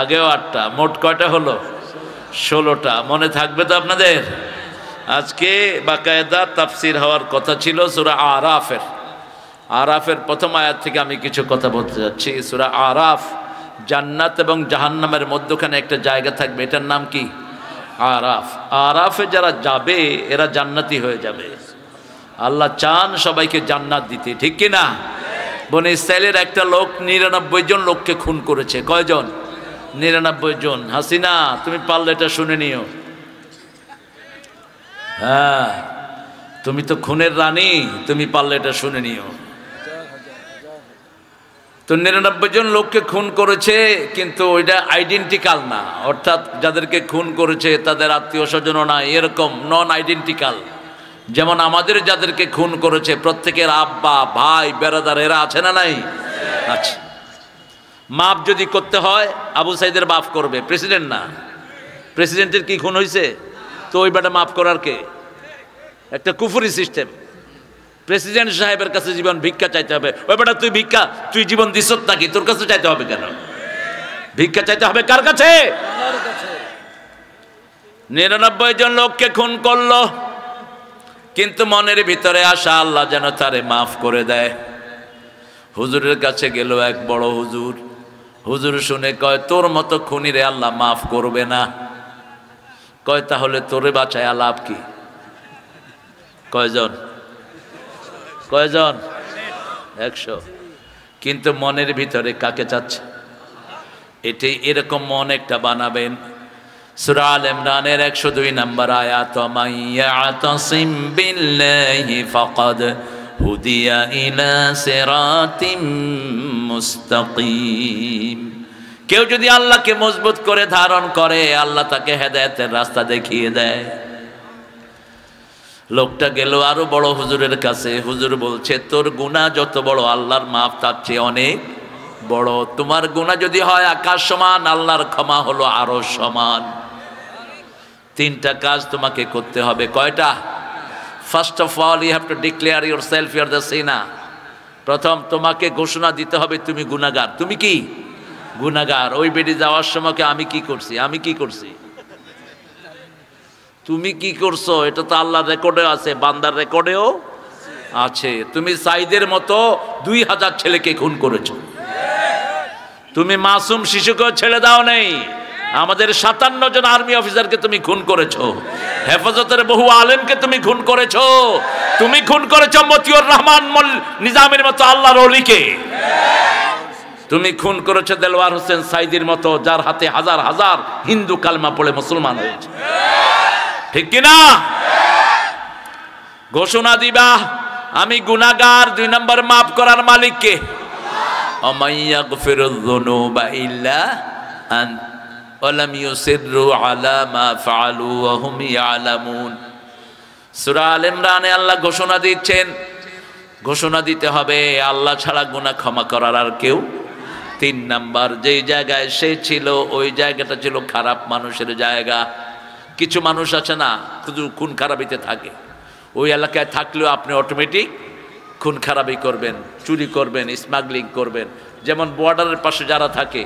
আগেও 8টা, মোট কয়টা হলো? 16টা। মনে থাকবে তো আপনাদের? আজকে বাকায়দা তাফসির হওয়ার কথা ছিল সূরা আরাফের প্রথম আয়াত থেকে আমি কিছু কথা বলতে যাচ্ছি। সূরা আরাফ, জান্নাত এবং জাহান্নামের মধ্যখানে একটা জায়গা থাকবে, এটার নাম কি? আরাফ। আরাফে যারা যাবে এরা জান্নাতি হয়ে যাবে। আল্লাহ চান সবাইকে জান্নাত দিতে, ঠিক কি না? বনে ইসরাইলের একটা লোক 99 জন লোককে খুন করেছে। কয়জন? 99 জন। হাসিনা, তুমি পারলে এটা শুনে নিও। হ্যাঁ, তুমি তো খুনের রানী, তুমি পারলে এটা শুনে নিও। তো 99 জন লোককে খুন করেছে, কিন্তু ওইটা আইডেন্টিক্যাল না, অর্থাৎ যাদেরকে খুন করেছে তাদের আত্মীয় স্বজনও না, এরকম নন আইডেন্টিক্যাল। যেমন আমাদের যাদেরকে খুন করেছে প্রত্যেকের আব্বা, ভাই, বেরাদার এরা আছে না নাই? আচ্ছা, মাপ যদি করতে হয় আবু সাইদের মাফ করবে, প্রেসিডেন্ট না। প্রেসিডেন্টের কি খুন হয়েছে? তো ওই বেটা মাফ করার কে? একটা কুফরি সিস্টেম। প্রেসিডেন্ট সাহেবের কাছে জীবন ভিক্ষা চাইতে হবে। ওই বেটা তুই জীবন দিস নাকি? তোর কাছে চাইতে হবে কেন? ভিক্ষা চাইতে হবে কার কাছে? 99 জন লোককে খুন করলো, কিন্তু মনের ভিতরে আশা আল্লাহ যেন তারে মাফ করে দেয়। হুজুরের কাছে গেল এক বড় হুজুর। হুজুর শুনে কয়, তোর মতো খুনিরে আল্লাহ মাফ করবে না। কয়, তাহলে তোরে বাঁচায় লাভ কি? কয়জন? 100। কিন্তু মনের ভিতরে কাকে চাচ্ছে? এটাই, এরকম মন একটা বানাবেন। সূরা আল ইমরানের 102 নম্বর আয়াত, মাইয়াতাসিম বিল্লাহি ফাকাদ হুদিয়া ইলা সিরাতিম মুস্তাকিম। কেউ যদি আল্লাহকে মজবুত করে ধারণ করে, আল্লাহ তাকে হেদায়েতের রাস্তা দেখিয়ে দেয়। লোকটা গেল আরো বড় হুজুরের কাছে। হুজুর বলছে, তোর গুনাহ যত বড়, আল্লাহর মাফ তার চেয়ে অনেক বড়। তোমার গুনাহ যদি হয় আকাশ সমান, আল্লাহর ক্ষমা হলো আরো সমান। 3টা কাজ তোমাকে করতে হবে। কয়টা? First of all, you have to declare yourself you are the sinner. প্রথম তোমাকে ঘোষণা দিতে হবে তুমি গুনাহগার। তুমি কি গুনাহগার? ওই বেডি যাওয়ার সময় আমি কি করছি? তুমি কি করছো এটা তো আল্লাহর রেকর্ডে আছে, বান্দার রেকর্ডেও আছে। তুমি সাইদের মতো 2000 ছেলেকে খুন করেছো। তুমি মাসুম শিশুকেও ছেড়ে দাও নেই। আমাদের 57 জন আর্মি অফিসারকে তুমি খুন করেছো। হেফাজতের বহু আলেমকে তুমি খুন করেছো। তুমি খুন করেছো মতিউর রহমান নিজামের মতো আল্লাহর ওলিকে। তুমি খুন করেছো দেলওয়ার হোসেন সাইদির মতো, যার হাতে হাজার হাজার হিন্দু কালমা পড়ে মুসলমান হয়েছে, ঠিক কিনা? ঘোষণা দিবা আমি গুনাহগার। 2 নম্বর, মাফ করার মালিক কে? আমাইয়াগফিরুয যুনুবা ইল্লা আন্ত ওয়া লাম ইউসিররু আলা মা ফাআলু ওয়া হুম ইয়ালামুন। সূরা আল ইমরানে আল্লাহ ঘোষণা দিচ্ছেন, ঘোষণা দিতে হবে আল্লাহ ছাড়া গুনাহ ক্ষমা করার আর কেউ। 3 নম্বর, যেই জায়গায় সে ছিল ওই জায়গাটা ছিল খারাপ মানুষের জায়গা। কিছু মানুষ আছে না, শুধু খুন খারাপিতে থাকে। ওই এলাকায় থাকলেও আপনি অটোমেটিক খুন খারাপি করবেন, চুরি করবেন, স্মাগলিং করবেন। যেমন বর্ডারের পাশে যারা থাকে,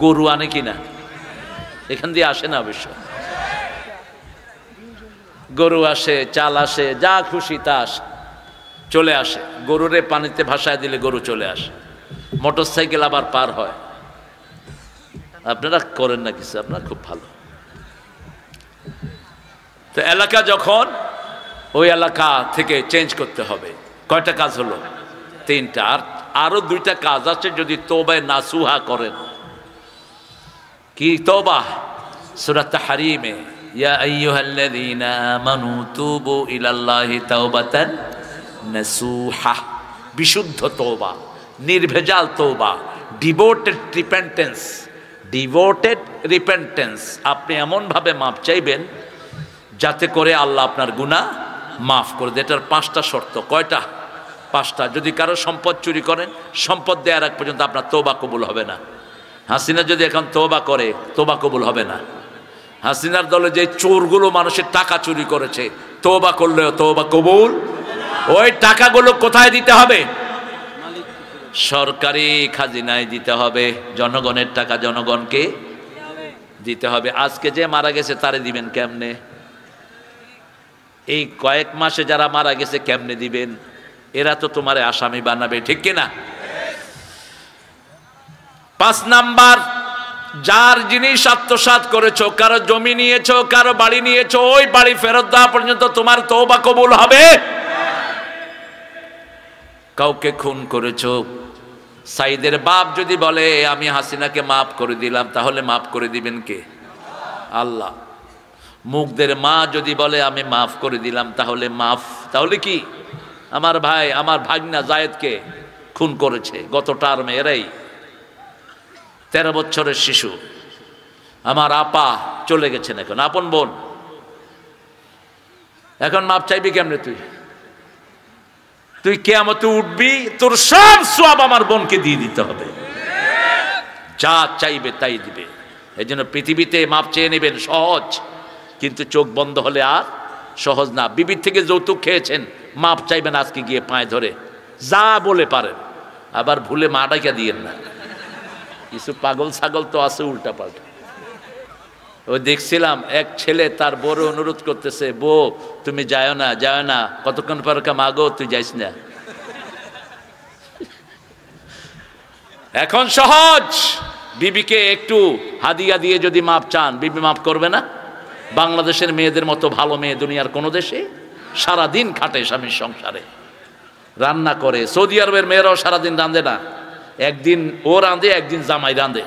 গরু আনে কিনা? এখান দিয়ে আসে না অবশ্য, গরু আসে, চাল আসে, যা খুশি তা আসে, চলে আসে। গরুরে পানিতে ভাসায় দিলে গরু চলে আসে। মোটর সাইকেল আবার পার হয়। আপনারা করেন না কিছু? আপনারা খুব ভালো। তো এলাকা যখন, ওই এলাকা থেকে চেঞ্জ করতে হবে। কয়টা কাজ হলো? 3টা। আর আরো 2টা কাজ আছে যদি তওবা নাসুহা করেন। কি তওবা? সূরা তাহরীমে, ইয়া আইয়ুহাল্লাযীনা আমানু তুবু ইলাল্লাহি তাওবাতান নাসুহা। বিশুদ্ধ তওবা, নির্ভেজাল তওবা, ডিভোটেড রিপেন্টেন্স। আপনি এমন ভাবে মাপ চাইবেন যাতে করে আল্লাহ আপনার গুনাহ মাফ করে দেয়। এটার 5টা শর্ত। কয়টা? 5টা। যদি কারো সম্পদ চুরি করেন, সম্পদ দেওয়ার আগ পর্যন্ত আপনার তওবা কবুল হবে না। হাসিনা যদি এখন তওবা করে, তওবা কবুল হবে না। হাসিনার দলে যে চোরগুলো মানুষের টাকা চুরি করেছে, তওবা করলেও তওবা কবুল। ওই টাকাগুলো কোথায় দিতে হবে? সরকারি খাজিনায় দিতে হবে। জনগণের টাকা জনগণকে দিতে হবে। আজকে যে মারা গেছে তারে দিবেন কেমনে? এই কয়েক মাসে যারা মারা গেছে কেমনে দিবেন? এরা তো তোমারে আসামি বানাবে, ঠিক কিনা? 5 নাম্বার, যার জিনিস আত্মসাৎ করেছো, কারো জমি নিয়েছো, কারো বাড়ি নিয়েছো, ওই বাড়ি ফেরত দেওয়া পর্যন্ত তোমার তওবা কবুল হবে। কাউকে খুন করেছো, সাইদের বাপ যদি বলে আমি হাসিনাকে মাফ করে দিলাম, তাহলে মাফ করে দিবেন কে? আল্লাহ। মুগদের মা যদি বলে আমি মাফ করে দিলাম, তাহলে মাফ, তাহলে কি? আমার ভাই, আমার ভাগনা জায়েদকে খুন করেছে গত টার্মে, এরাই 13 বছরের শিশু। আমার আপা চলে গেছেন, এখন আপন বোন, এখন মাপ চাইবি কেমনে? তুই কিয়ামতে উঠবি, তোর সব সওয়াব আমার বোনকে দিয়ে দিতে হবে। যা চাইবে তাই দিবে। এই জন্য পৃথিবীতে মাপ চেয়ে নেবেন সহজ, কিন্তু চোখ বন্ধ হলে আর সহজ না। বিবির থেকে যৌতুক খেয়েছেন, মাপ চাইবেন আজকে গিয়ে পায়ে ধরে, যা বলে পারেন। আবার ভুলে মা ডাকা দিয়েন না, কিছু পাগল ছাগল তো আছে উল্টা পাল্টা। ওই দেখছিলাম এক ছেলে তার বড় অনুরোধ করতেছে, বউ তুমি যাও না, যাও না, কতক্ষণ পর মাগো তুই যাইস না। এখন সহজ, বিবিকে একটু হাদিয়া দিয়ে যদি মাপ চান, বিবি মাপ করবে না? বাংলাদেশের মেয়েদের মতো ভালো মেয়ে দুনিয়ার কোনো দেশে? সারাদিন খাটে স্বামীর সংসারে, রান্না করে। সৌদি আরবের মেয়েরাও সারাদিন রাঁধে না, একদিন ও রাঁধে, একদিন জামাই রাঁধে।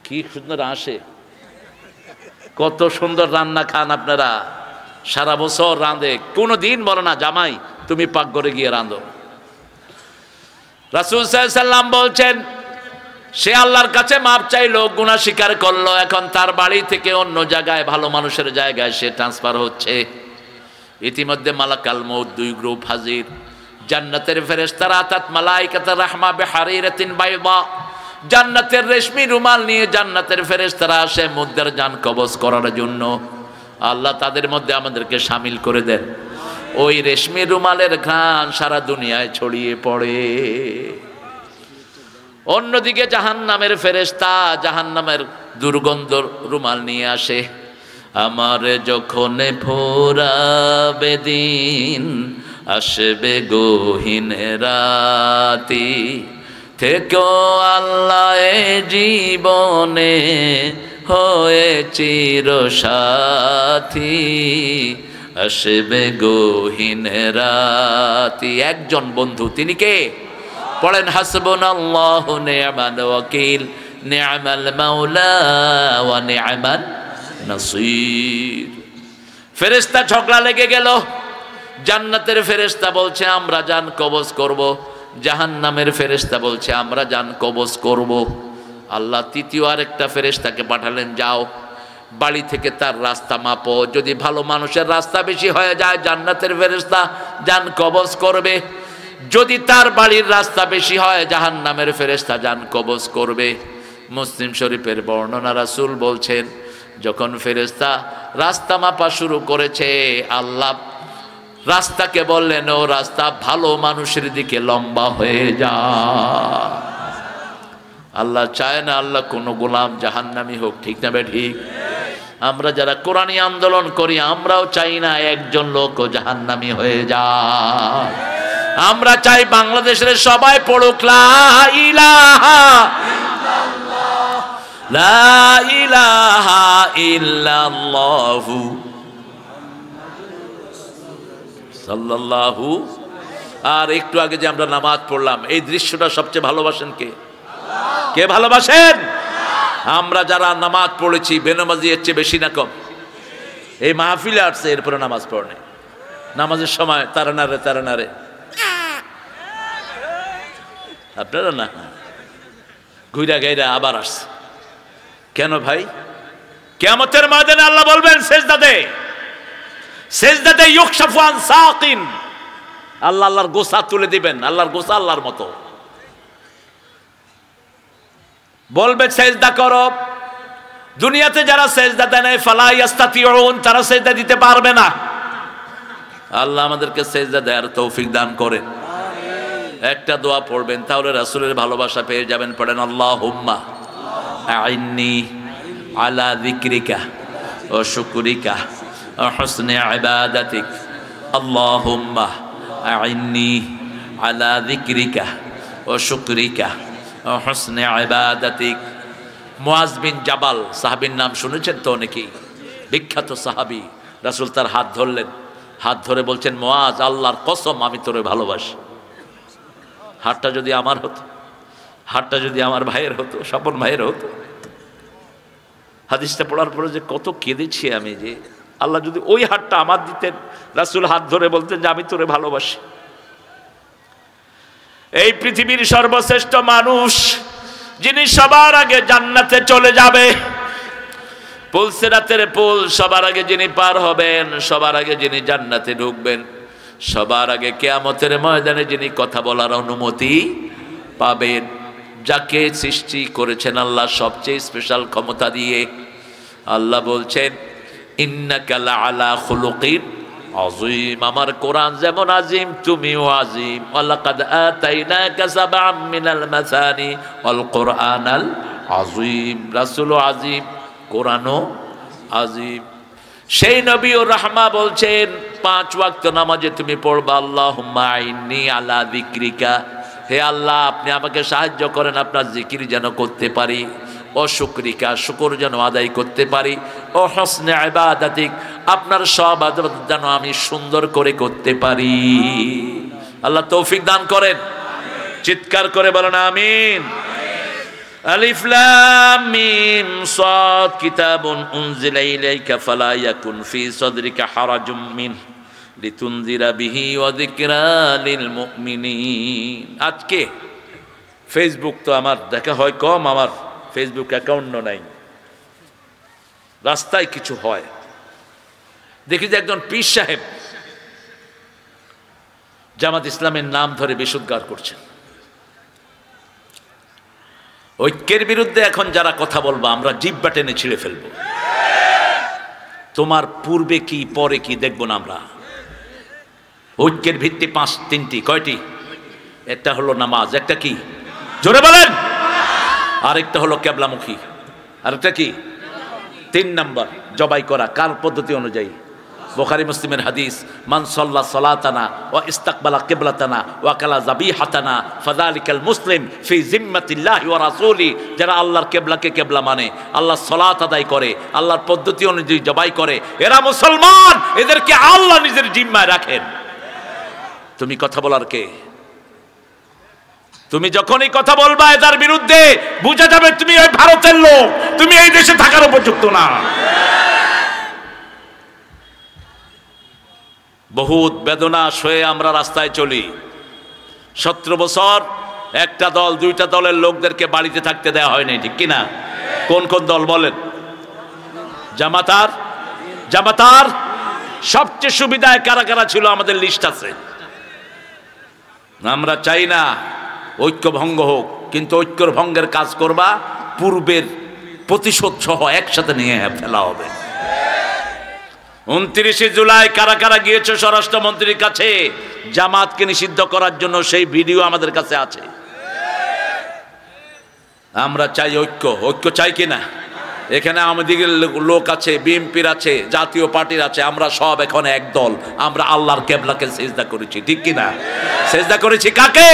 কি সুন্দর আসে, কত সুন্দর রান্না খান আপনারা, সারা বছর রাঁধে, কোনো দিন বলে না জামাই তুমি পাকঘরে গিয়ে রাঁধো। রাসূল সাল্লাল্লাহু আলাইহি ওয়াসাল্লাম বলছেন, সে আল্লাহর কাছে মাপ চাইলো, গুনাহ স্বীকার করলো, এখন তার বাড়ি থেকে অন্য জায়গায়, ভালো মানুষের জায়গায় সে ট্রান্সফার হচ্ছে। ইতিমধ্যে মালাকাল মউত 2 গ্রুপ হাজির। জান্নাতের ফেরেশতারা আতাত মালাইকাতুর রাহমা বিহারিরাতিন বাইদা, জান্নাতের রেশমি রুমাল নিয়ে জান্নাতের ফেরেশতারা আসে মুদ্দার জান কবজ করার জন্য। আল্লাহ তাদের মধ্যে আমাদেরকে শামিল করে দেন। ওই রেশমি রুমালের ঘ্রাণ সারা দুনিয়ায় ছড়িয়ে পড়ে। অন্যদিকে জাহান্নামের ফেরেশতা জাহান্নামের দুর্গন্ধ রুমাল নিয়ে আসে। আমার যখন ফোরাবে দিন, আসবে গহীন রাতি, থেকো আল্লাহ এ জীবনে হয়ে চিরসাথী, আসবে গহীন রাতি। একজন বন্ধু, তিনি কে? পড়েন হাসবুনাল্লাহু নি'মাল ওয়াকিল, নি'মাল মাওলা ওয়া নি'মান নাসির। ফেরেশতা ঝগড়া লেগে গেল। জান্নাতের ফেরেশতা বলছে আমরা জান কবজ করব, জাহান্নামের ফেরেশতা বলছে আমরা জান কবজ করব। আল্লাহ তৃতীয় আরেকটা ফেরেশতাকে পাঠালেন, যাও বাড়ি থেকে তার রাস্তা মাপো, যদি ভালো মানুষের রাস্তা বেশি হয়ে যায় জান্নাতের ফেরেশতা জান কবজ করবে, যদি তার বাড়ির রাস্তা বেশি হয় জাহান্নামের ফেরেশতা জান কবজ করবে। মুসলিম শরীফের বর্ণনা, রাসূল বলছেন যখন ফেরেশতা রাস্তা মাপা শুরু করেছে, আল্লাহ রাস্তাকে বললেন ও রাস্তা ভালো মানুষের দিকে লম্বা হয়ে যা। আল্লাহ চায় না আল্লাহ কোনো গোলাম জাহান্নামী হোক, ঠিক না বে ঠিক? আমরা যারা কোরআনী আন্দোলন করি আমরাও চাই না একজন লোকও জাহান্নামী হয়ে যায়। আমরা চাই বাংলাদেশের সবাই পড়ুক লা ইলাহা ইল্লাল্লাহ, লা ইলাহা ইল্লাল্লাহু সাল্লাল্লাহু। আর একটু আগে যে আমরা নামাজ পড়লাম, এই দৃশ্যটা সবচেয়ে ভালোবাসেন কে? কে ভালোবাসেন? আমরা যারা নামাজ পড়েছি বেনামাজি এর চেয়ে বেশি না কম? এই মাহফিলে আসছে এরপরে নামাজ পড়ে, নামাজের সময় তারানারে তারানারে আপনারা না, ঘুরা গাইরা আবার আসছে কেন ভাই? কিয়ামতের ময়দানে আল্লাহ বলবেন সেজদাতে, সেজদাতে ইউকশাফু আন সাকিন, আল্লাহ আল্লাহর গোসা তুলে দিবেন। আল্লাহর গোসা আল্লাহর মতো বলবে সেজদা করো। দুনিয়াতে যারা সেজদা দেয় না ফালা ইয়াস্তাতিউন, তারা সেজদা দিতে পারবে না। আল্লাহ আমাদেরকে সেজদা দেওয়ার তৌফিক দান করেন। একটা দোয়া পড়বেন, তাহলে রাসূলের ভালোবাসা পেয়ে যাবেন। পড়েন আল্লাহুম্মা আইন্নি আলা যিকরিকা ওয়া শুকরিকা ওয়া হুসনি ইবাদাতিক আল্লাহুম্মা আইন্নি আলা যিকরিকা ওয়া শুকরিকা ওয়া হুসনি ইবাদাতিক। মুআজ বিন জাবাল সাহাবীর নাম শুনেছেন তো অনেকেই, বিখ্যাত সাহাবী। রাসূল তার হাত ধরলেন, হাত ধরে বলছেন, মুআজ আল্লাহর কসম আমি তোরে ভালোবাসি। হাতটা যদি আমার হতো, হাতটা যদি আমার ভাইয়ের হতো, স্বপন ভাইয়ের হতো। হাদিসটা পড়ার পরে যে কত কেঁদেছি আমি, যে আল্লাহ যদি ওই হাতটা আমার দিতেন। রাসূল হাত ধরে বলতেন যে আমি তোরে ভালোবাসি। এই পৃথিবীর সর্বশ্রেষ্ঠ মানুষ, যিনি সবার আগে জান্নাতে চলে যাবে, পুলসিরাতের পুল সবার আগে যিনি পার হবেন, সবার আগে যিনি জান্নাতে ঢুকবেন, সবার আগে কিয়ামতের ময়দানে যিনি কথা বলার অনুমতি পাবেন, যাকে সৃষ্টি করেছেন আল্লাহ সবচেয়ে স্পেশাল ক্ষমতা দিয়ে। আল্লাহ বলছেন, ইন্নাকা লাআলা খুলুকিন আযীম। আমার কোরআন যেমন আজিম, তুমিও আজিম। ওয়ালাকাদ আতাইনাকা সাবআম মিনাল মাসানি ওয়াল কুরআনাল আযীম। রাসূলও আজিম, কোরআনও আজিম। সেই নবী ও রাহমা বলছেন, 5 ওয়াক্ত নামাজে তুমি পড়বা, আল্লাহুম্মা আইন্নি আলা যিকরিকা, হে আল্লাহ আপনি আমাকে সাহায্য করেন আপনার জিকির যেন করতে পারি, ও শুকরিকা, শুকর যেন আদায় করতে পারি, ও হুসনে ইবাদাতিক, আপনার সব ইবাদত যেন আমি সুন্দর করে করতে পারি। আল্লাহ তৌফিক দান করেন। চিৎকার করে বলেন আমিন। আলিফ লাম মিম সাদ কিতাবুন উনজিলা ইলাইকা ফালা ইয়াকুন ফি সাদরিকা হারাজুম মিন লিতুনজিরা বিহি ওয়া যিকরা লিল মুমিনিন। আজকে ফেসবুক তো আমার দেখা হয় কম, আমার ফেসবুক অ্যাকাউন্টও নাই। রাস্তায় কিছু হয় দেখি যে একজন পীর সাহেব জামাত ইসলামের নাম ধরে বিশুদ্ধার করছেন। ঐক্যের বিরুদ্ধে এখন যারা কথা বলবো আমরা জিহ্বা টেনে ছিঁড়ে ফেলবো। তোমার পূর্বে কি পরে কি দেখবো না আমরা। ঐক্যের ভিত্তি 3টি। কয়টি? একটা হলো নামাজ, একটা কি জোরে বলেন, আরেকটা হলো কিবলামুখী, আরেকটা কি 3 নাম্বার জবাই করা। কার পদ্ধতি অনুযায়ী? বুখারী মুসলিমের হাদিস, মান সাল্লা সালাতানা ওয়া ইস্তাকবালা কিবলাতানা ওয়া কালা যাবিহাতানা ফাযালিকাল মুসলিম ফি জিম্মাতিল্লাহি ওয়া রাসূলি। যারা আল্লাহর কিবলাকে কিবলা মানে, আল্লাহর সালাত আদায় করে, আল্লাহর পদ্ধতি অনুযায়ী জবাই করে, এরা মুসলমান, এদেরকে আল্লাহ নিজের জিম্মায় রাখেন। তুমি কথা বলার কে? তুমি যখনই কথা বলবা এদের বিরুদ্ধে, বুঝা যাবে তুমি ওই ভারতের লোক, তুমি এই দেশে থাকার উপযুক্ত না। বহুত বেদনা সয়ে আমরা রাস্তায় চলি। 17 বছর একটা দল 2টা দলের লোকদেরকে বাড়িতে থাকতে দেওয়া হয়নি, ঠিক কিনা? কোন কোন দল বলেন? জামাতার সবচেয়ে সুবিধায় কারা কারা ছিল আমাদের লিস্ট আছে। আমরা চাই না ঐক্য ভঙ্গ হোক, কিন্তু ঐক্যর ভঙ্গের কাজ করবা পূর্বের প্রতিশোধ সহ একসাথে নিয়ে ফেলা হবে। 29 জুলাই কারা কারা গিয়েছে স্বরাষ্ট্রমন্ত্রীর কাছে জামাতকে নিষিদ্ধ করার জন্য, সেই ভিডিও আমাদের কাছে আছে। আমরা চাই ঐক্য। ঐক্য চাই কিনা? এখানে আমাদের লোক আছে, বিএনপির আছে, জাতীয় পার্টির আছে, আমরা সব এখন এক দল। আমরা আল্লাহর কিবলাকে সিজদা করেছি, ঠিক কিনা? সিজদা করেছি কাকে?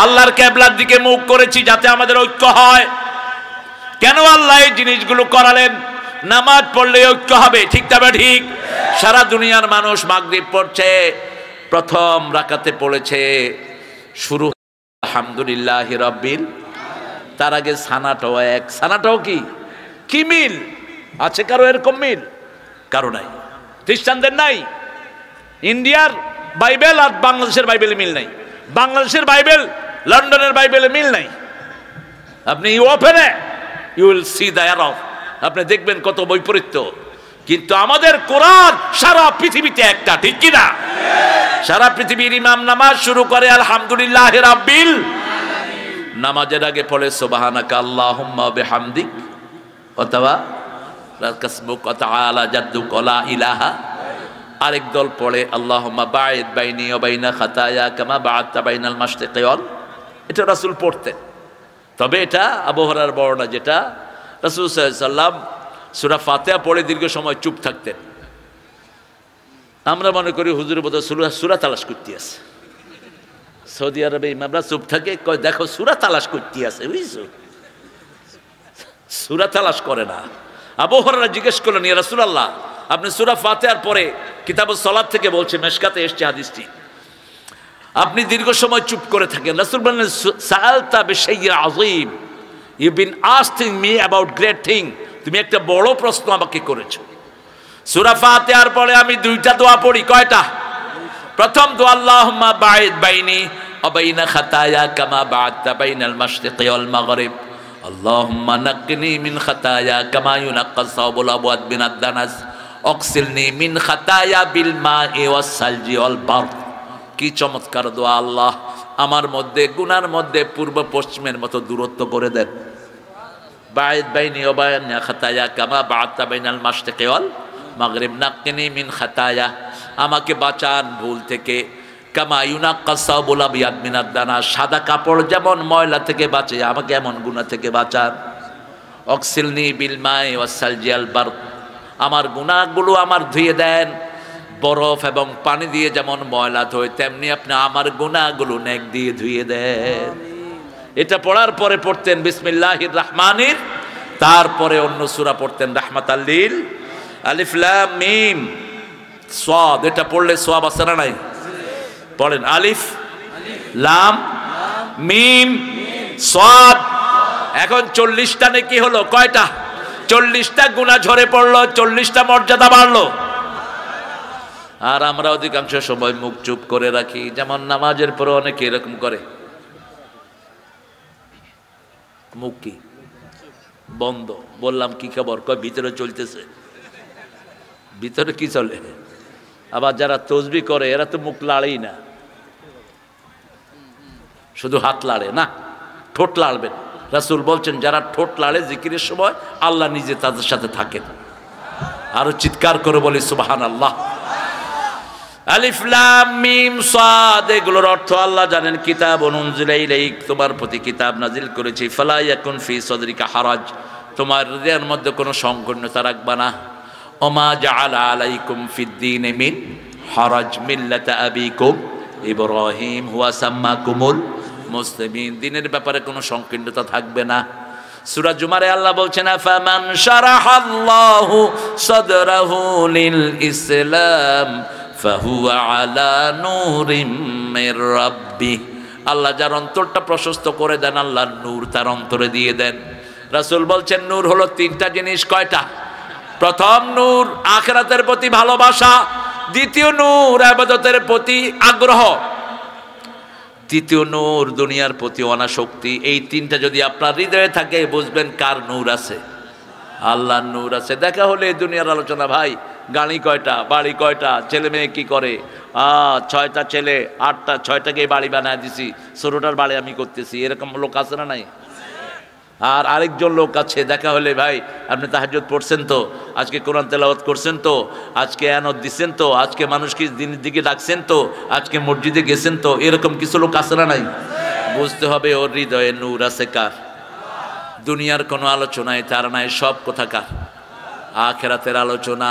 আল্লাহর কিবলার দিকে মুখ করেছি যাতে আমাদের ঐক্য হয়। কেন আল্লাহ এই জিনিসগুলো করালেন? নামাজ পড়লে ঐক্য হবে, ঠিক তবে ঠিক। সারা দুনিয়ার মানুষ মাগরিব পড়ছে, প্রথম রাকাতে পড়েছে শুরু আলহামদুলিল্লাহি রাব্বিল, তার আগে সানাটাও এক। সানাটাও কি মিল আছে? কারো এরকম মিল? কারো নাই। খ্রিস্টানদের নাই। ইন্ডিয়ার বাইবেল আর বাংলাদেশের বাইবেলে মিল নাই। বাংলাদেশের বাইবেল লন্ডনের বাইবেলে মিল নাই। আপনি ওপেনে you will see the error, আপনি দেখবেন কত বৈপরীত্য। কিন্তু আমাদের কোরআন সারা পৃথিবীতে একটা, ঠিক কিনা? সারা পৃথিবীর ইমাম নামাজ শুরু করে আলহামদুলিল্লাহি রাব্বিল, নামাজের আগে পড়ে সুবহানাকা আল্লাহুম্মা বিহামদিক অথবা লাকাসমুক ওয়া তাআলা জাদ্দুক ওয়া লা ইলাহা। আরেক দল পড়ে আল্লাহুম্মা বাঈদ বাইনি ওয়া বাইনা খাতায়া কামা বা'আদতা বাইনাল মাশরিকি ওয়াল। এটা রাসূল পড়তেন। তবে এটা আবু হুরায়রার বর্ণনা, যেটা রাসূল সাল্লাল্লাহু আলাইহি ওয়াসাল্লাম সূরা ফাতিহা পড়ে দীর্ঘ সময় চুপ থাকতেন। আমরা মনে করি হুজুর বোধহয় সূরা তালাশ করতে আছে। সৌদি আরবে ইমামরা চুপ থাকে, কয় দেখো সূরা তালাশ করতে আছে, বুঝছো? সূরা তালাশ করে না। আবু হুরায়রা জিজ্ঞেস করলেন, ইয়া রাসূলুল্লাহ, আপনি সূরা ফাতিহার পরে কিতাবুস সালাত থেকে বলছে, মেশকাতে এসেছে হাদিসটি, আপনি দীর্ঘ সময় চুপ করে থাকেন। রাসূল বললেন, সাআলতা বিশাইইন আযীম, you been asking me about great thing, তুমি একটা বড় প্রশ্ন আমাকে করেছো। সূরা ফাতিহার পরে আমি দুইটা দোয়া পড়ি। কয়টা? প্রথম দোয়া, আল্লাহুম্মা বাঈদ বাইনি ওয়া বাইনা খাতায়া কামা বা'আদতা বাইনাল মাশরিকি ওয়াল মাগরিব, আল্লাহুম্মা নাক্কিনি মিন খাতায়া কামা ইউনাক্কাস সাওবুল আবওয়াদ বিনাদ দানাস, অক্সিলনি মিন খাতায়া বিল মা'i ওয়াস সালজি ওয়াল বারদ। কি চমৎকার দোয়া! আল্লাহ আমার মধ্যে গুনার মধ্যে পূর্ব পশ্চিমের মতো দূরত্ব করে দেন। বাঈদ বাইনি ওয়া বাইনা খাতায়া কামা বা'আদতা বাইনাল মাশরিকি ওয়াল মাগরিব, নাক্কিনি মিন খাতায়া, আমাকে বাঁচান ভুল থেকে, কামা ইউনাক্কাস সাওবুল আবয়াদ মিনাদ দানাস, সাদা কাপড় যেমন ময়লা থেকে বাঁচে আমাকে এমন গুনাহ থেকে বাঁচান। অক্সিলনি বিল মা'i ওয়াস সালজি ওয়াল বারদ, আমার গুনাহগুলো আমার ধুয়ে দেন, বরফ এবং পানি দিয়ে যেমন ময়লা ধোয় তেমনি আপনি আমার গুনাহগুলো নেক দিয়ে ধুয়ে দেন। এটা পড়ার পরে পড়তেন বিসমিল্লাহির রহমানির, তারপরে অন্য সূরা পড়তেন রাহমাতাল লিল আলিফ লাম মিম সাদ। এটা পড়লে সওয়াব আছে না নাই? পড়েন আলিফ লাম মিম সাদ। এখন 40টা নেকি হলো, কয়টা? 40টা গুনাহ ঝরে পড়লো, 40টা মর্যাদা বাড়লো। আর আমরা অধিকাংশ সময় মুখ চুপ করে রাখি, যেমন নামাজের পরে অনেকে এরকম করে, মুখ কি বন্ধ। বললাম কি খবর? কয় ভিতরে চলতেছে। ভিতরে কি চলে? আবার যারা তসবিহ করে এরা তো মুখ লাড়েই না, শুধু হাত লাড়ে না, ঠোঁট লাড়বেন। রাসূল বলছেন যারা ঠোঁট লাড়ে জিকিরের সময় আল্লাহ নিজে তাদের সাথে থাকেন। আরো চিৎকার করে বলি সুবহানাল্লাহ। আলিফ লাম মিম সাদ, এগুলোর অর্থ আল্লাহ জানেন। কিতাবুন উনজিলা ইলাইক, তোমার প্রতি কিতাব নাজিল করেছি। ফালা ইয়াকুন ফি সাদরিকা হারাজ, তোমার হৃদয়ের মধ্যে কোনো সংকীর্ণতা রাখবা না। ওমা জাআলা আলাইকুম ফিদ্দীনি মিন হারাজ মিল্লাতা আবিকুম ইব্রাহিম হুয়া সাম্মাকুমুল মুসলিমিন, দিনের ব্যাপারে কোনো সংকীর্ণতা থাকবে না। সূরা জুমারে আল্লাহ বলছেন, ফামান শারাহাল্লাহু সাদরাহু লিল ইসলাম ফাহুয়া আলা নূরিম মির রাব্বিহ, আল্লাহ যার অন্তরটা প্রশস্ত করে দেন আল্লাহর নূর তার অন্তরে দিয়ে দেন। রাসূল বলছেন নূর হলো 3টা জিনিস। কয়টা? প্রথম নূর আখিরাতের প্রতি ভালোবাসা, দ্বিতীয় নূর ইবাদতের প্রতি আগ্রহ, তৃতীয় নূর দুনিয়ার প্রতি অনাসক্তি। এই 3টা যদি আপনার হৃদয়ে থাকে বুঝবেন কার নূর আছে, আল্লাহর নূর আছে। দেখা হলে দুনিয়ার আলোচনা, ভাই গাড়ি কয়টা, বাড়ি কয়টা, ছেলে মেয়ে কি করে, 6টা ছেলে 8টা, 6টাকে বাড়ি বানায় দিছি, 16টার বাড়ি আমি করতেছি, এরকম লোক আছে না নাই? আর আরেকজন লোক আছে, দেখা হলে ভাই আপনি তাহাজ্জুদ পড়ছেন তো, আজকে কোরআন তেলাওয়াত করছেন তো, আজকে আয়াত দিচ্ছেন তো, আজকে মানুষকে দিনের দিকে ডাকছেন তো, আজকে মসজিদে গেছেন তো, এরকম কিছু লোক আছে না নাই? বুঝতে হবে ওর হৃদয়ে নূর আছে কার। দুনিয়ার কোনো আলোচনায় তার নাই, সব কোথাকার আখিরাতের আলোচনা।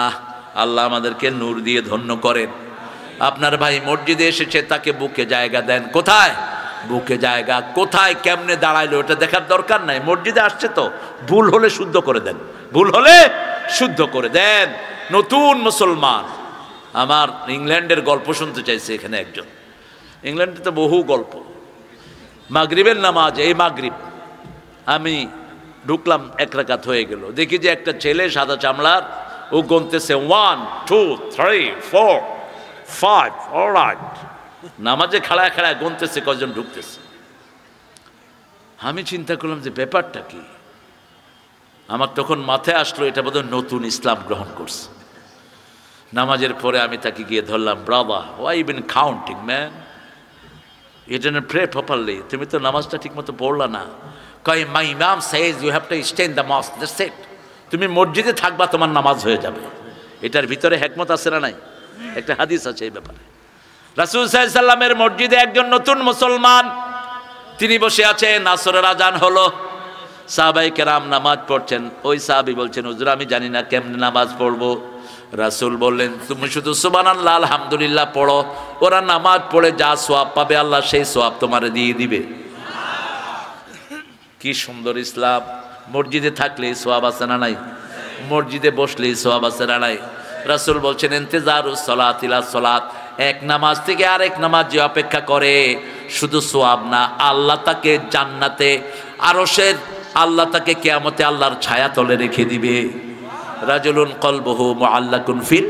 আল্লাহ আমাদেরকে নূর দিয়ে ধন্য করেন। আপনার ভাই মসজিদে এসেছে, তাকে বুকে জায়গা দেন। কোথায়? বুকে জায়গা। কোথায় কেমনে দাঁড়াইলো ওটা দেখার দরকার নাই, মসজিদে আসছে তো, ভুল হলে শুদ্ধ করে দেন, ভুল হলে শুদ্ধ করে দেন। নতুন মুসলমান, আমার ইংল্যান্ডের গল্প শুনতে চাইছে এখানে একজন। ইংল্যান্ডে তো বহু গল্প। মাগরিবের নামাজ, এই মাগরিব আমি ঢুকলাম, 1 রাকাত হয়ে গেল, দেখি যে একটা ছেলে সাদা চামড়ার, ও গুনতেছে 1 2 3 4 5, অলরাইট, নামাজে খাড়ায় খাড়ায় গুনতেছে কয়জন ঢুকতেছে। আমি চিন্তা করলাম যে ব্যাপারটা কি। আমার তখন মাথায় আসলো এটা বোধহয় নতুন ইসলাম গ্রহণ করছে। নামাজের পরে আমি তাকে গিয়ে ধরলাম, brother, why you been counting man, you didn't pray properly, তুমি তো নামাজটা ঠিক মতো পড়লা না। কয়, my imam says you have to stay in the mosque, that's it, তুমি মসজিদে থাকবা, তোমার নামাজ হয়ে যাবে। এটার ভিতরে হিকমত আছে না নাই? একটা হাদিস আছে এই ব্যাপারে। রাসূল সাল্লাল্লাহু আলাইহি সাল্লামের মসজিদে একজন নতুন মুসলমান, তিনি বসে আছেন, আসরের আজান হলো, সাহাবায়ে কেরাম নামাজ পড়ছেন, ওই সাহাবী বলছেন হুজুর আমি জানি না কেমনে নামাজ পড়বো। রাসূল বললেন তুমি শুধু সুবহানাল্লাহ আলহামদুলিল্লাহ পড়ো, ওরা নামাজ পড়ে যা সওয়াব পাবে আল্লাহ সেই সওয়াব তোমারে দিয়ে দিবে। কি সুন্দর ইসলাম! মসজিদে থাকলে সওয়াব আছে না নাই? মসজিদে বসলে সওয়াব আছে না নাই? রাসূল বলছেন ইন্তেজারুস সালাত ইলা সালাত, এক নামাজ থেকে আরেক নামাজ যে অপেক্ষা করে, শুধু সওয়াব না, আল্লাহ তাকে জান্নাতে আরশের, আল্লাহ তাকে কিয়ামতে আল্লাহর ছায়া তলে রেখে দিবে। রাজুলুন কলবুহু মুআল্লাকুন ফিল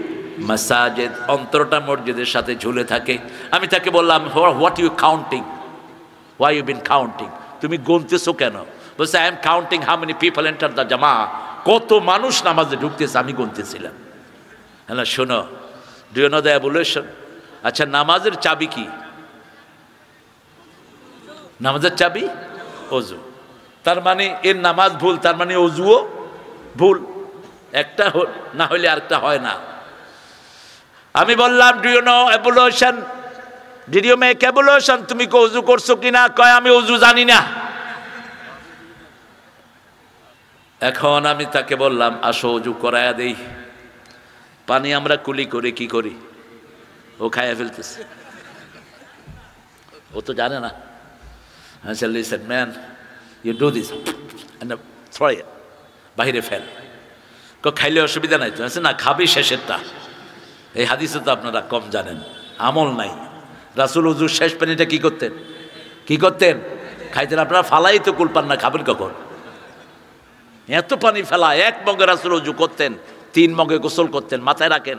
মাসাজিদ, অন্তরটা মসজিদের সাথে ঝুলে থাকে। আমি তাকে বললাম what you counting, why you been counting, তুমি গুনতেছো কেন? বলছে I am counting how many people enter the জামা, কত মানুষ নামাজে ঢুকতেছে আমি গুনতেছিলাম। হ্যাঁ শোনো, do you know the ablution? আচ্ছা নামাজের চাবি কি? নামাজের চাবি ওযু। তার মানে এর নামাজ ভুল, তার মানে ওযুও ভুল, একটা না হলে আরেকটা হয় না। আমি বললাম do you know ablution, did you make ablution, তুমি কি ওযু করছো কিনা? কয় আমি ওযু জানি না। এখন আমি তাকে বললাম আসো ওযু করায়া দেই। পানি আমরা কুলি করে কি করি, ও খাইয়া ফেলতেছে, ও তো জানে না। I said, listen man, you do this and throw it, বাহিরে ফেল। খাইলে অসুবিধা নাই তো? না খাবি শেষেরটা। এই হাদিসে তো আপনারা কম জানেন, আমল নাই। রাসূল ওযুর শেষ পানিটা কি করতেন? কি করতেন? খাইতেন। আপনারা ফালাই তো কুল পান না, খাবেন কখন? এত পানি ফেলা, এক মগে রাসূল ওযু করতেন, 3 মগে গোসল করতেন। মাথায় রাখেন,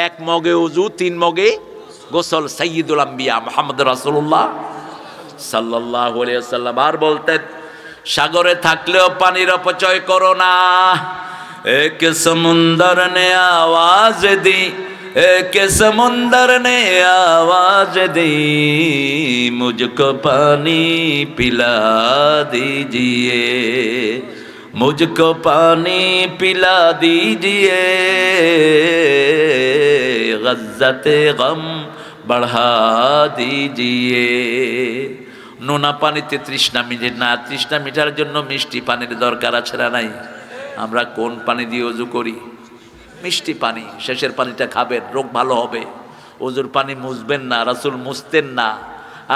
1 মগে ওযু, 3 মগে গোসল। সাইয়্যিদুল আম্বিয়া মুহাম্মদ রাসূলুল্লাহ সাল্লাল্লাহু আলাইহি ওয়াসাল্লাম আর বলতেন সাগরে থাকলেও পানির অপচয় করো না। এক সমুন্দর নে আওয়াজ দি, এক সমুন্দর নে আওয়াজ দি, মুঝকো পানি পিলা দীজিয়ে, मुझको पानी पिला दीजिए, गज़्ज़ते गम बढ़ा दीजिए। নোনা পানিতে তৃষ্ণা মিটে না, তৃষ্ণা মিটার জন্য মিষ্টি পানির দরকার আছে না নাই? আমরা কোন পানি দিয়ে ওযু করি? মিষ্টি পানি। শেষের পানিটা খাবেন, রোগ ভালো হবে। ওযুর পানি মুছবেন না, রাসূল মুছতেন না।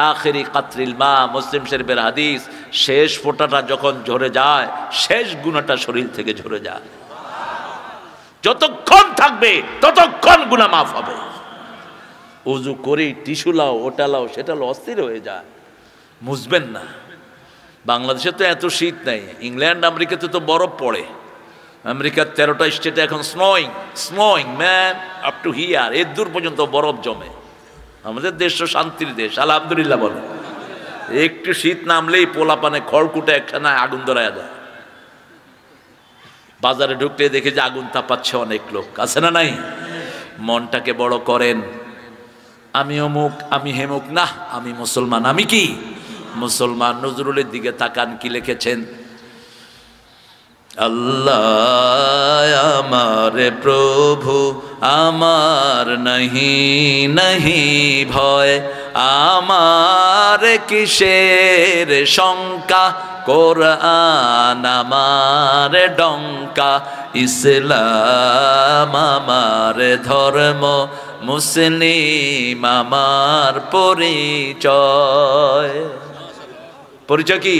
আখিরি কাতরিল মা, মুসলিম শরীফের হাদিস, শেষ ফোঁটাটা যখন ঝরে যায় শেষ গুনাহটা শরীর থেকে ঝরে যায়। যতক্ষণ থাকবে ততক্ষণ গুনাহ মাফ হবে। ওযু করি টিস্যু লাও, ওটা লাও, সেটা লাও, অস্থির হয়ে যায়, মুছবেন না। বাংলাদেশে তো এত শীত নাই, ইংল্যান্ড আমেরিকাতে তো বরফ পড়ে। আমেরিকার 13টা স্টেটে এখন snowing man up to here, এর দূর পর্যন্ত বরফ জমে। আমাদের দেশ তো শান্তির দেশ, আলহামদুলিল্লাহ বলে। একটু শীত নামলেই পোলাপানে খড়কুটে একখানা আগুন ধরায়া যায়। বাজারে ঢুকলে দেখে যে আগুন তাপাচ্ছে অনেক লোক, আছে না নাই? মনটাকে বড় করেন, আমি অমুক, আমি হেমুক না, আমি মুসলমান। আমি কি মুসলমান। নজরুলের দিকে তাকান, কি লিখেছেন? আল্লাহ আমার প্রভু, আমার নহি নহি ভয়, আমার কিসের শঙ্কা, কোরআন আমার ডঙ্কা, ইসলাম আমার ধর্ম, মুসলিম আমার পরিচয়। পরিচয় কি?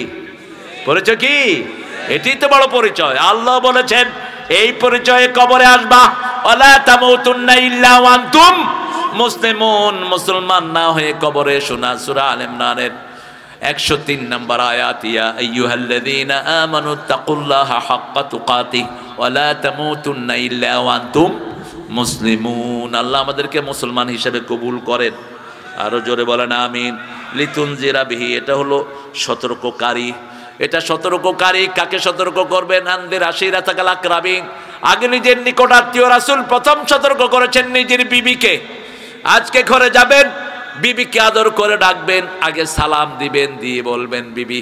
পরিচয় কি? এটাই তো বড় পরিচয়। আল্লাহ বলেছেন এই পরিচয়ে কবরে আসবা, ওয়ালা তামুতুন্না ইল্লা ওয়া আনতুম মুসলিমুন, মুসলমান না হয়ে কবরে শোনা। সূরা আল ইমরানের 103 নম্বর আয়াত, ইয়া আইয়ুহাল্লাযীনা আমানু তাকুল্লাহা হাক্কা তুকাতিহি ওয়ালা তামুতুন্না ইল্লা ওয়া আনতুম মুসলিমুন। আল্লাহ আমাদেরকে মুসলমান হিসেবে কবুল করেন। আরো জোরে বলেন আমিন। লিতুনজিরা বিহি, এটা হলো সতর্ককারী। এটা সতর্ককারী। কাকে সতর্ক করবেন? আনদির আশিরাতাকাল আকরাবিন। আগে নিজের নিকট আত্মীয় রাসূল প্রথম সতর্ক করেছেন নিজের বিবিকে। আজকে ঘরে যাবেন, বিবিকে আদর করে ডাকবেন, আগে সালাম দিবেন, দিয়ে বলবেন বিবি,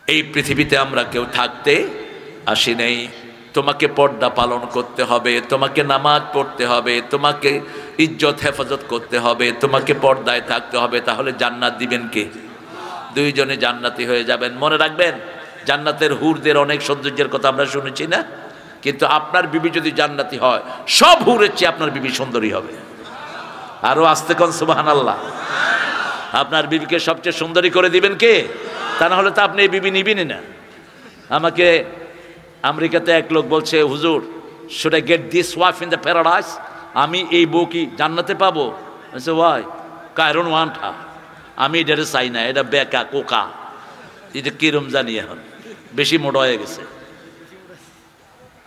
এই পৃথিবীতে আমরা কেউ থাকতে আসি নাই, তোমাকে পর্দা পালন করতে হবে, তোমাকে নামাজ পড়তে হবে, তোমাকে ইজ্জত হেফাজত করতে হবে, তোমাকে পর্দায় থাকতে হবে। তাহলে জান্নাত দিবেন কে? দুইজনে জান্নাতি হয়ে যাবেন। মনে রাখবেন, জান্নাতের হুরদের অনেক সৌন্দর্যের কথা আমরা শুনেছি না? কিন্তু আপনার বিবি যদি জান্নাতি হয়, সব হুরের চেয়ে আপনার বিবি সুন্দরী হবে। আরো আস্তে কোন সুবহানাল্লাহ। আপনার বিবিকে সবচেয়ে সুন্দরী করে দিবেন কে? তা না হলে তো আপনি এই বিবি নিবেনই না। আমাকে আমেরিকাতে এক লোক বলছে, হুজুর, should I get this wife in the paradise? আমি এই বউ কি জান্নাতে পাবো? বলছে why? I don't want her. আমি এটা চাই না, এটা বেকা কোকা, এটা কিরম জানি, এখন বেশি মোটা হয়ে গেছে।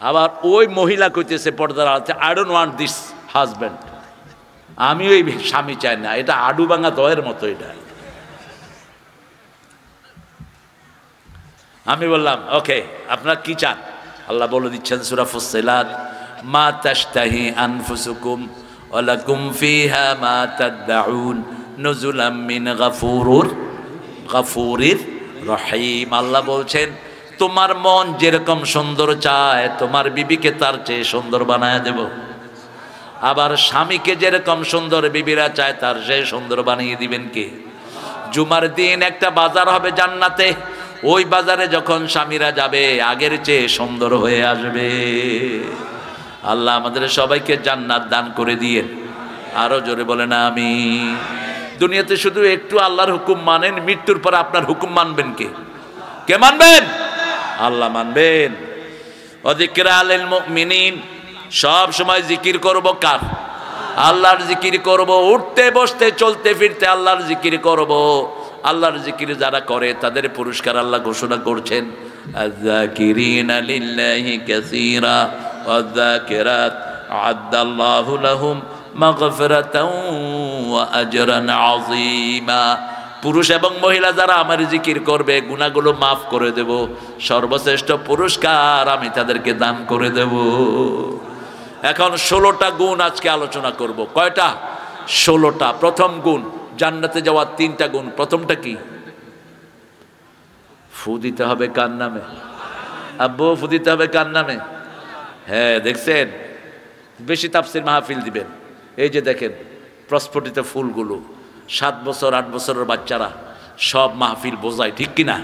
আবার ওই মহিলা কইতেছে পর্দার আড়ালে, I don't want this husband. আমি ওই স্বামী চাই না, এটা আডু ভাঙা দয়ের মতো। এটা আমি বললাম ওকে, আপনার কি চান? আল্লাহ বলে দিচ্ছেন সূরা ফুসসিলাত, মা তাশতাহি আনফুসুকুম ওয়া লাকুম ফিহা মা তাদউন নুজুলাম মিন গাফুরির রহিম। আল্লাহ বলছেন, তোমার মন যেরকম সুন্দর চায়, তোমার বিবিকে তার চেয়ে সুন্দর বানায় দেব। আবার স্বামীকে যেরকম সুন্দর বিবিরা চায়, তার চেয়ে সুন্দর বানিয়ে দিবেন কে? জুমার দিন একটা বাজার হবে জান্নাতে, ওই বাজারে যখন স্বামীরা যাবে, আগের চেয়ে সুন্দর হয়ে আসবে। আল্লাহ আমাদের সবাইকে জান্নাত দান করে দিয়েন। আরো জোরে বলেন আমিন। দুনিয়াতে শুধু একটু আল্লাহর হুকুম মানেন, মৃত্যুর পর আপনার হুকুম মানবেন কে? কে মানবেন? আল্লাহ মানবেন। ওয়াযিকরা লিল মুমিনিন, সব সময় জিকির করব কার? আল্লাহর জিকির করব। উঠতে বসতে চলতে ফিরতে আল্লাহর জিকির করব। আল্লাহর জিকির যারা করে তাদের পুরস্কার আল্লাহ ঘোষণা করছেন, আয-যাকিরিনা লিল্লাহি কাসীরা ওয়ায-যাকিরাত আ'আদ্দাল্লাহু লাহুম মাগফিরাতাও ওয়া আজরান আযীমা। পুরুষ এবং মহিলা যারা আমার জিকির করবে, গুনাহগুলো মাফ করে দেব, সর্বশ্রেষ্ঠ পুরস্কার আমি তাদেরকে দান করে দেব। এখন 16টা গুণ আজকে আলোচনা করব। কয়টা? 16টা। প্রথম গুণ, জান্নাতে যাওয়ার 3টা গুণ। প্রথমটা কি? ফু দিতে হবে কার নামে? আব্বু, ফু দিতে হবে কার নামে? হ্যাঁ, দেখছেন, বেশি তাফসীর মাহফিল দিবেন। এই যে দেখেন প্রস্ফুটিত ফুলগুলো, 7 বছর 8 বছরের বাচ্চারা সব মাহফিল বোঝায়, ঠিক কিনা?